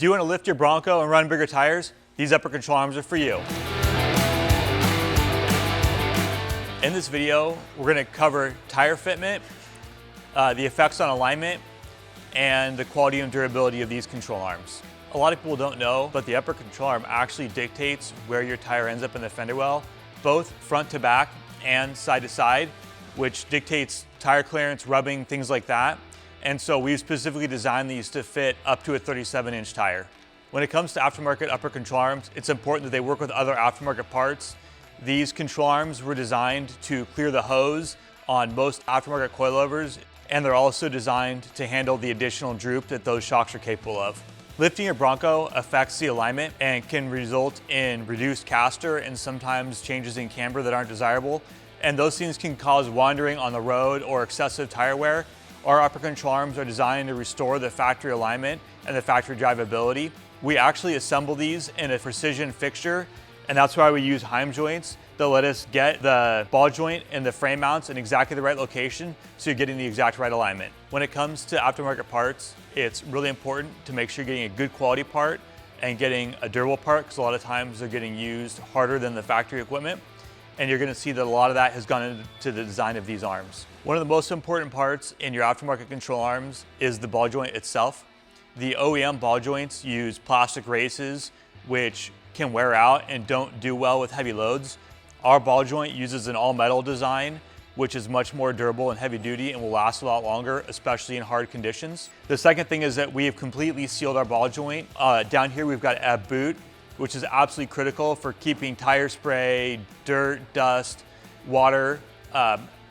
Do you want to lift your Bronco and run bigger tires? These upper control arms are for you. In this video, we're going to cover tire fitment, the effects on alignment, and the quality and durability of these control arms. A lot of people don't know, but the upper control arm actually dictates where your tire ends up in the fender well, both front to back and side to side, which dictates tire clearance, rubbing, things like that. And so we've specifically designed these to fit up to a 37-inch tire. When it comes to aftermarket upper control arms, it's important that they work with other aftermarket parts. These control arms were designed to clear the hose on most aftermarket coilovers, and they're also designed to handle the additional droop that those shocks are capable of. Lifting your Bronco affects the alignment and can result in reduced caster and sometimes changes in camber that aren't desirable. And those things can cause wandering on the road or excessive tire wear. Our upper control arms are designed to restore the factory alignment and the factory drivability. We actually assemble these in a precision fixture, and that's why we use Heim joints that let us get the ball joint and the frame mounts in exactly the right location so you're getting the exact right alignment. When it comes to aftermarket parts, it's really important to make sure you're getting a good quality part and getting a durable part, because a lot of times they're getting used harder than the factory equipment. And you're gonna see that a lot of that has gone into the design of these arms. One of the most important parts in your aftermarket control arms is the ball joint itself. The OEM ball joints use plastic races, which can wear out and don't do well with heavy loads. Our ball joint uses an all-metal design, which is much more durable and heavy duty and will last a lot longer, especially in hard conditions. The second thing is that we have completely sealed our ball joint. Down here we've got a boot, which is absolutely critical for keeping tire spray, dirt, dust, water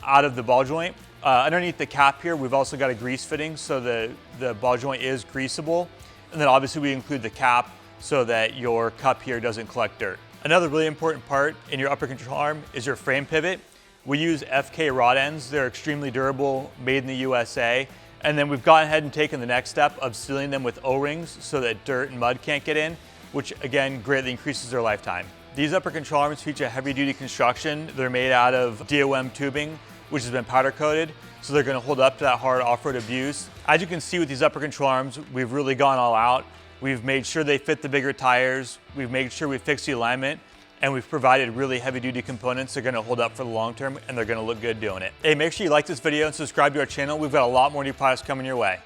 out of the ball joint. Underneath the cap here, we've also got a grease fitting, so the ball joint is greasable. And then obviously we include the cap so that your cup here doesn't collect dirt. Another really important part in your upper control arm is your frame pivot. We use FK rod ends. They're extremely durable, made in the USA. And then we've gone ahead and taken the next step of sealing them with O-rings so that dirt and mud can't get in, which again greatly increases their lifetime. These upper control arms feature heavy duty construction. They're made out of DOM tubing, which has been powder coated, so they're gonna hold up to that hard off-road abuse. As you can see with these upper control arms, we've really gone all out. We've made sure they fit the bigger tires, we've made sure we fixed the alignment, and we've provided really heavy duty components that are gonna hold up for the long term, and they're gonna look good doing it. Hey, make sure you like this video and subscribe to our channel. We've got a lot more new products coming your way.